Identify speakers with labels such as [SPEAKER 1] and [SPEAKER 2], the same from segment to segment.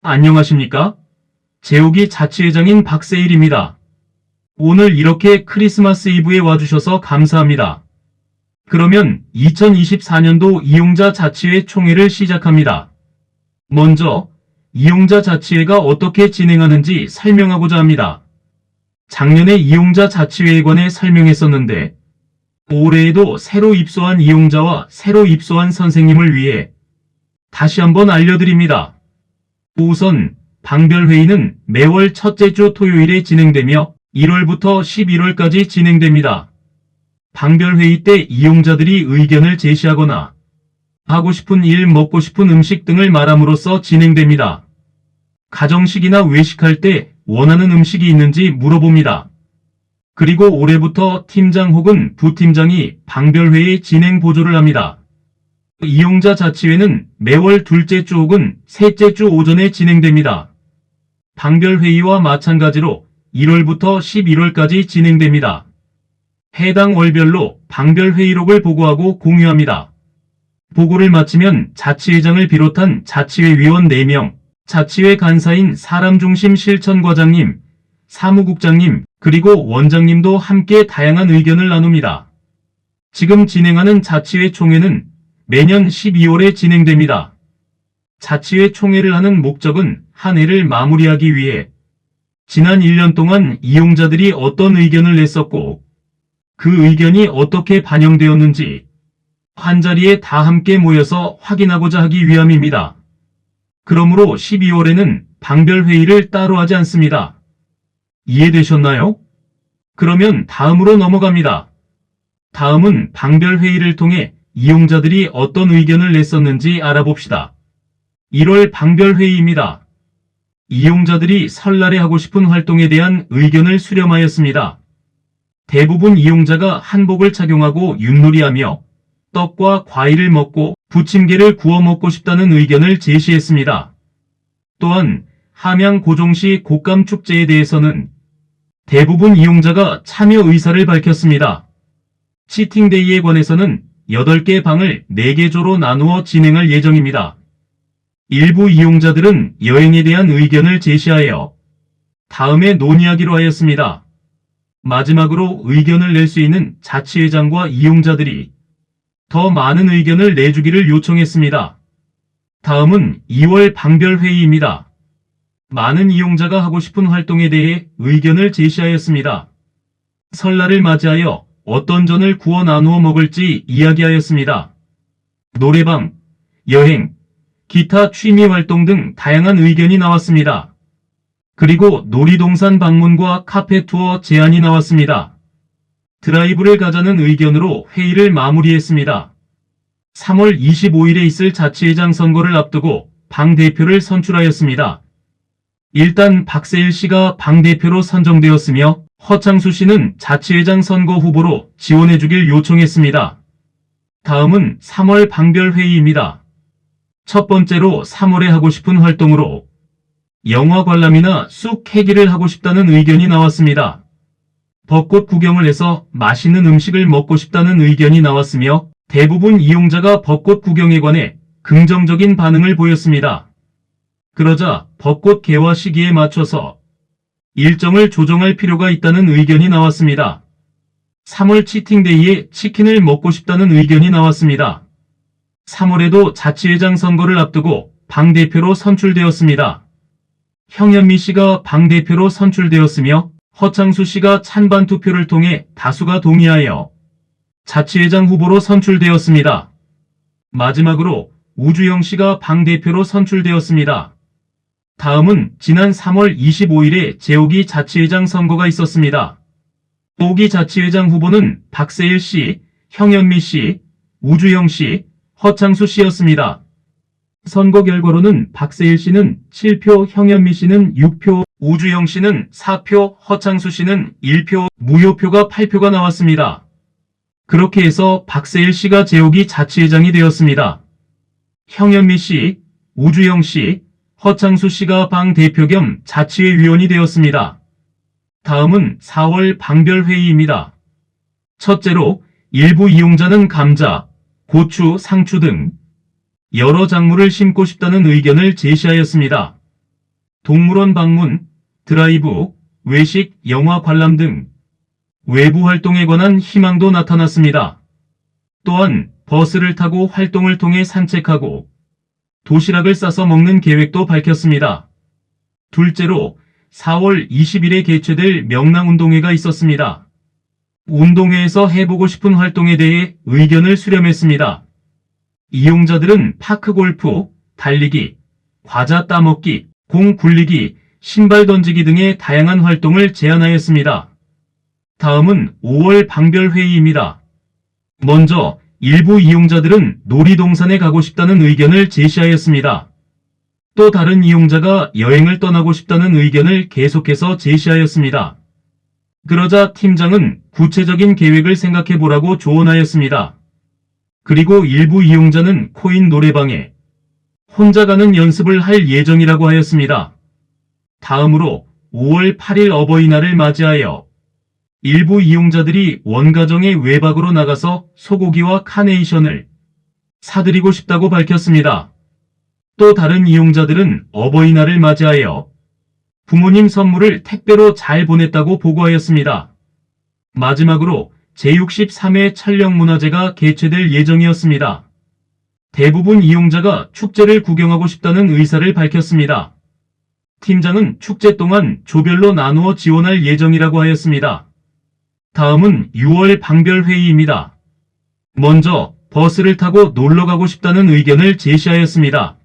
[SPEAKER 1] 안녕하십니까? 제오기 자치회장인 박세일입니다. 오늘 이렇게 크리스마스 이브에 와주셔서 감사합니다. 그러면 2024년도 이용자 자치회 총회를 시작합니다. 먼저 이용자 자치회가 어떻게 진행하는지 설명하고자 합니다. 작년에 이용자 자치회에 관해 설명했었는데 올해에도 새로 입소한 이용자와 새로 입소한 선생님을 위해 다시 한번 알려드립니다. 우선 방별회의는 매월 첫째 주 토요일에 진행되며 1월부터 11월까지 진행됩니다. 방별회의 때 이용자들이 의견을 제시하거나 하고 싶은 일, 먹고 싶은 음식 등을 말함으로써 진행됩니다. 가정식이나 외식할 때 원하는 음식이 있는지 물어봅니다. 그리고 올해부터 팀장 혹은 부팀장이 방별회의 진행 보조를 합니다. 이용자 자치회는 매월 둘째 주 혹은 셋째 주 오전에 진행됩니다. 방별회의와 마찬가지로 1월부터 11월까지 진행됩니다. 해당 월별로 방별회의록을 보고하고 공유합니다. 보고를 마치면 자치회장을 비롯한 자치회 위원 4명, 자치회 간사인 사람중심 실천과장님, 사무국장님, 그리고 원장님도 함께 다양한 의견을 나눕니다. 지금 진행하는 자치회 총회는 매년 12월에 진행됩니다. 자치회 총회를 하는 목적은 한 해를 마무리하기 위해 지난 1년 동안 이용자들이 어떤 의견을 냈었고 그 의견이 어떻게 반영되었는지 한자리에 다 함께 모여서 확인하고자 하기 위함입니다. 그러므로 12월에는 방별회의를 따로 하지 않습니다. 이해되셨나요? 그러면 다음으로 넘어갑니다. 다음은 방별회의를 통해 이용자들이 어떤 의견을 냈었는지 알아봅시다. 1월 방별회의입니다. 이용자들이 설날에 하고 싶은 활동에 대한 의견을 수렴하였습니다. 대부분 이용자가 한복을 착용하고 윷놀이하며 떡과 과일을 먹고 부침개를 구워 먹고 싶다는 의견을 제시했습니다. 또한 함양 고종시 곶감축제에 대해서는 대부분 이용자가 참여 의사를 밝혔습니다. 치팅데이에 관해서는 8개 방을 4개 조로 나누어 진행할 예정입니다. 일부 이용자들은 여행에 대한 의견을 제시하여 다음에 논의하기로 하였습니다. 마지막으로 의견을 낼 수 있는 자치회장과 이용자들이 더 많은 의견을 내주기를 요청했습니다. 다음은 2월 방별회의입니다. 많은 이용자가 하고 싶은 활동에 대해 의견을 제시하였습니다. 설날을 맞이하여 어떤 전을 구워 나누어 먹을지 이야기하였습니다. 노래방, 여행, 기타 취미 활동 등 다양한 의견이 나왔습니다. 그리고 놀이동산 방문과 카페 투어 제안이 나왔습니다. 드라이브를 가자는 의견으로 회의를 마무리했습니다. 3월 25일에 있을 자치회장 선거를 앞두고 방 대표를 선출하였습니다. 일단 박세일 씨가 방 대표로 선정되었으며 허창수 씨는 자치회장 선거 후보로 지원해주길 요청했습니다. 다음은 3월 방별회의입니다. 첫 번째로 3월에 하고 싶은 활동으로 영화 관람이나 쑥 캐기를 하고 싶다는 의견이 나왔습니다. 벚꽃 구경을 해서 맛있는 음식을 먹고 싶다는 의견이 나왔으며 대부분 이용자가 벚꽃 구경에 관해 긍정적인 반응을 보였습니다. 그러자 벚꽃 개화 시기에 맞춰서 일정을 조정할 필요가 있다는 의견이 나왔습니다. 3월 치팅데이에 치킨을 먹고 싶다는 의견이 나왔습니다. 3월에도 자치회장 선거를 앞두고 방 대표로 선출되었습니다. 형현미 씨가 방 대표로 선출되었으며 허창수 씨가 찬반 투표를 통해 다수가 동의하여 자치회장 후보로 선출되었습니다. 마지막으로 우주영 씨가 방 대표로 선출되었습니다. 다음은 지난 3월 25일에 제오기 자치회장 선거가 있었습니다. 오기 자치회장 후보는 박세일 씨, 형현미 씨, 우주영 씨, 허창수 씨였습니다. 선거 결과로는 박세일 씨는 7표, 형현미 씨는 6표, 우주영 씨는 4표, 허창수 씨는 1표, 무효표가 8표가 나왔습니다. 그렇게 해서 박세일 씨가 제오기 자치회장이 되었습니다. 형현미 씨, 우주영 씨, 허창수 씨가 방 대표 겸 자치회 위원이 되었습니다. 다음은 4월 방별회의입니다. 첫째로 일부 이용자는 감자, 고추, 상추 등 여러 작물을 심고 싶다는 의견을 제시하였습니다. 동물원 방문, 드라이브, 외식, 영화 관람 등 외부 활동에 관한 희망도 나타났습니다. 또한 버스를 타고 활동을 통해 산책하고 도시락을 싸서 먹는 계획도 밝혔습니다. 둘째로 4월 20일에 개최될 명랑운동회가 있었습니다. 운동회에서 해보고 싶은 활동에 대해 의견을 수렴했습니다. 이용자들은 파크골프, 달리기, 과자 따먹기, 공 굴리기, 신발 던지기 등의 다양한 활동을 제안하였습니다. 다음은 5월 방별 회의입니다. 먼저 일부 이용자들은 놀이동산에 가고 싶다는 의견을 제시하였습니다. 또 다른 이용자가 여행을 떠나고 싶다는 의견을 계속해서 제시하였습니다. 그러자 팀장은 구체적인 계획을 생각해 보라고 조언하였습니다. 그리고 일부 이용자는 코인 노래방에 혼자 가는 연습을 할 예정이라고 하였습니다. 다음으로 5월 8일 어버이날을 맞이하여 일부 이용자들이 원가정의 외박으로 나가서 소고기와 카네이션을 사드리고 싶다고 밝혔습니다. 또 다른 이용자들은 어버이날을 맞이하여 부모님 선물을 택배로 잘 보냈다고 보고하였습니다. 마지막으로 제63회 촬영문화제가 개최될 예정이었습니다. 대부분 이용자가 축제를 구경하고 싶다는 의사를 밝혔습니다. 팀장은 축제 동안 조별로 나누어 지원할 예정이라고 하였습니다. 다음은 6월 방별 회의입니다. 먼저 버스를 타고 놀러 가고 싶다는 의견을 제시하였습니다.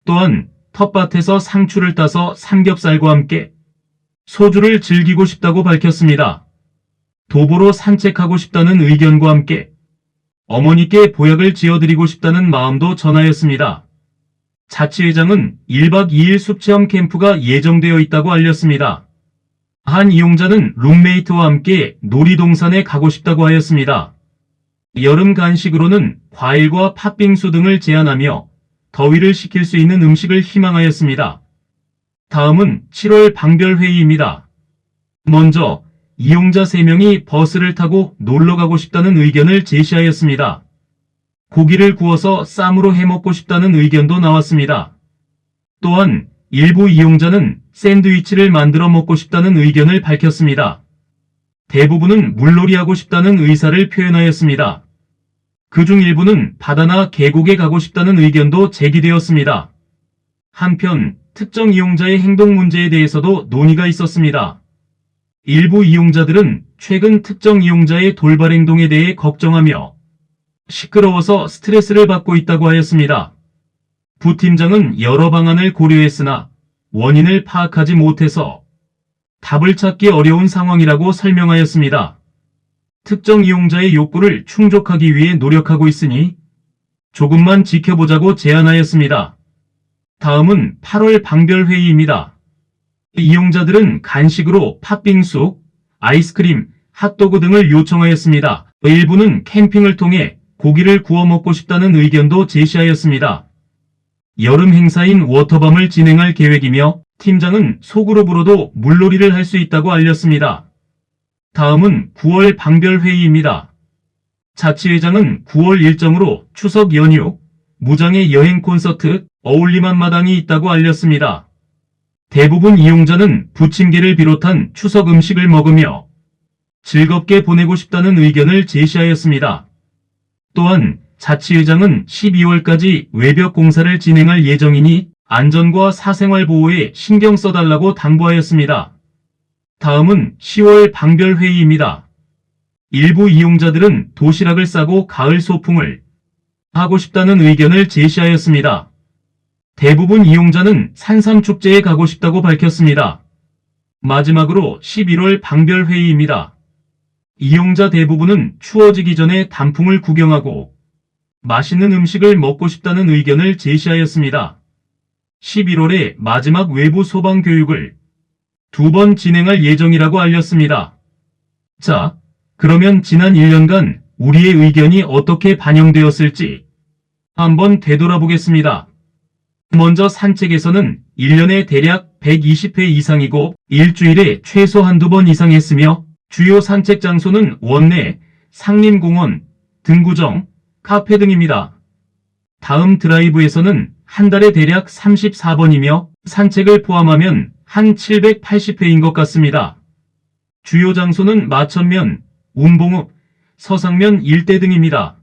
[SPEAKER 1] 또한 텃밭에서 상추를 따서 삼겹살과 함께 소주를 즐기고 싶다고 밝혔습니다. 도보로 산책하고 싶다는 의견과 함께 어머니께 보약을 지어드리고 싶다는 마음도 전하였습니다. 자치회장은 1박 2일 숲체험 캠프가 예정되어 있다고 알렸습니다. 한 이용자는 룸메이트와 함께 놀이동산에 가고 싶다고 하였습니다. 여름 간식으로는 과일과 팥빙수 등을 제안하며 더위를 식힐 수 있는 음식을 희망하였습니다. 다음은 7월 방별 회의입니다. 먼저 이용자 3명이 버스를 타고 놀러 가고 싶다는 의견을 제시하였습니다. 고기를 구워서 쌈으로 해먹고 싶다는 의견도 나왔습니다. 또한 일부 이용자는 샌드위치를 만들어 먹고 싶다는 의견을 밝혔습니다. 대부분은 물놀이하고 싶다는 의사를 표현하였습니다. 그중 일부는 바다나 계곡에 가고 싶다는 의견도 제기되었습니다. 한편 특정 이용자의 행동 문제에 대해서도 논의가 있었습니다. 일부 이용자들은 최근 특정 이용자의 돌발 행동에 대해 걱정하며 시끄러워서 스트레스를 받고 있다고 하였습니다. 부팀장은 여러 방안을 고려했으나 원인을 파악하지 못해서 답을 찾기 어려운 상황이라고 설명하였습니다. 특정 이용자의 욕구를 충족하기 위해 노력하고 있으니 조금만 지켜보자고 제안하였습니다. 다음은 8월 방별 회의입니다. 이용자들은 간식으로 팥빙수, 아이스크림, 핫도그 등을 요청하였습니다. 일부는 캠핑을 통해 고기를 구워 먹고 싶다는 의견도 제시하였습니다. 여름 행사인 워터밤을 진행할 계획이며 팀장은 소그룹으로도 물놀이를 할 수 있다고 알렸습니다. 다음은 9월 방별 회의입니다. 자치회장은 9월 일정으로 추석 연휴, 무장의 여행 콘서트, 어울림 한마당이 있다고 알렸습니다. 대부분 이용자는 부침개를 비롯한 추석 음식을 먹으며 즐겁게 보내고 싶다는 의견을 제시하였습니다. 또한 자치회장은 12월까지 외벽 공사를 진행할 예정이니 안전과 사생활 보호에 신경 써달라고 당부하였습니다. 다음은 10월 방별 회의입니다. 일부 이용자들은 도시락을 싸고 가을 소풍을 하고 싶다는 의견을 제시하였습니다. 대부분 이용자는 산삼축제에 가고 싶다고 밝혔습니다. 마지막으로 11월 방별 회의입니다. 이용자 대부분은 추워지기 전에 단풍을 구경하고 맛있는 음식을 먹고 싶다는 의견을 제시하였습니다. 11월에 마지막 외부 소방 교육을 2번 진행할 예정이라고 알렸습니다. 자, 그러면 지난 1년간 우리의 의견이 어떻게 반영되었을지 한번 되돌아보겠습니다. 먼저 산책에서는 1년에 대략 120회 이상이고 일주일에 최소 한두 번 이상 했으며 주요 산책 장소는 원내, 상림공원, 등구정, 카페 등입니다. 다음 드라이브에서는 한 달에 대략 34번이며 산책을 포함하면 한 780회인 것 같습니다. 주요 장소는 마천면, 운봉읍, 서상면 일대 등입니다.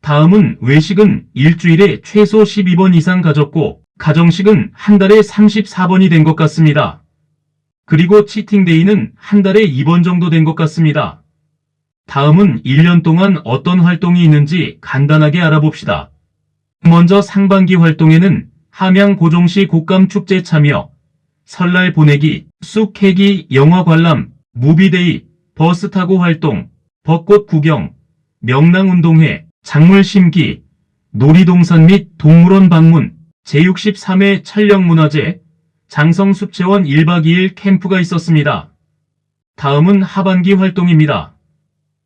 [SPEAKER 1] 다음은 외식은 일주일에 최소 12번 이상 가졌고 가정식은 한 달에 34번이 된 것 같습니다. 그리고 치팅데이는 한 달에 2번 정도 된 것 같습니다. 다음은 1년 동안 어떤 활동이 있는지 간단하게 알아봅시다. 먼저 상반기 활동에는 함양 고종시 곶감축제 참여, 설날 보내기, 쑥 캐기, 영화 관람, 무비데이, 버스 타고 활동, 벚꽃 구경, 명랑운동회, 작물 심기, 놀이동산 및 동물원 방문, 제63회 촬영문화제, 장성숲체원 1박 2일 캠프가 있었습니다. 다음은 하반기 활동입니다.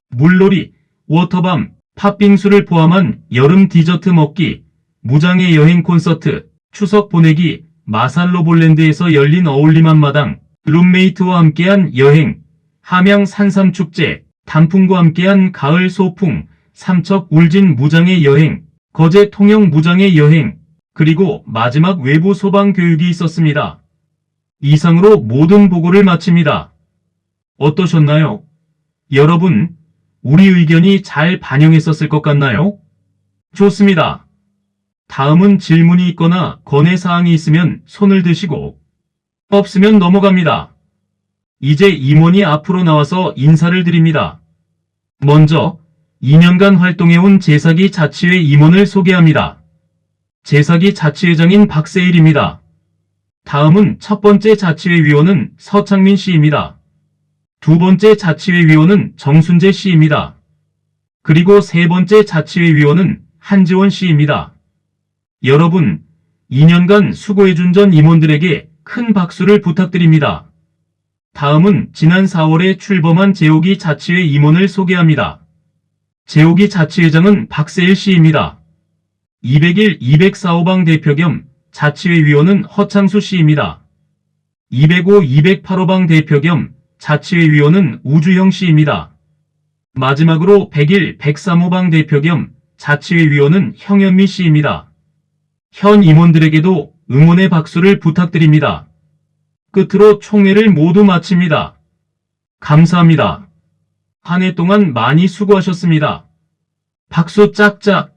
[SPEAKER 1] 물놀이, 워터밤, 팥빙수를 포함한 여름 디저트 먹기, 무장의 여행 콘서트, 추석 보내기, 마살로볼랜드에서 열린 어울림 한마당, 룸메이트와 함께한 여행, 함양 산삼축제, 단풍과 함께한 가을 소풍, 삼척 울진 무장의 여행, 거제 통영 무장의 여행, 그리고 마지막 외부 소방 교육이 있었습니다. 이상으로 모든 보고를 마칩니다. 어떠셨나요? 여러분, 우리 의견이 잘 반영했었을 것 같나요? 좋습니다. 다음은 질문이 있거나 건의사항이 있으면 손을 드시고, 없으면 넘어갑니다. 이제 임원이 앞으로 나와서 인사를 드립니다. 먼저 2년간 활동해온 제사기 자치회 임원을 소개합니다. 제사기 자치회장인 박세일입니다. 다음은 첫 번째 자치회 위원은 서창민 씨입니다. 두 번째 자치회 위원은 정순재 씨입니다. 그리고 세 번째 자치회 위원은 한지원 씨입니다. 여러분, 2년간 수고해준 전 임원들에게 큰 박수를 부탁드립니다. 다음은 지난 4월에 출범한 제오기 자치회 임원을 소개합니다. 제오기 자치회장은 박세일 씨입니다. 201, 204호방 대표 겸 자치회 위원은 허창수 씨입니다. 205, 208호방 대표 겸 자치회 위원은 우주형 씨입니다. 마지막으로 101, 103호방 대표 겸 자치회 위원은 형현미 씨입니다. 현 임원들에게도 응원의 박수를 부탁드립니다. 끝으로 총회를 모두 마칩니다. 감사합니다. 한 해 동안 많이 수고하셨습니다. 박수 짝짝.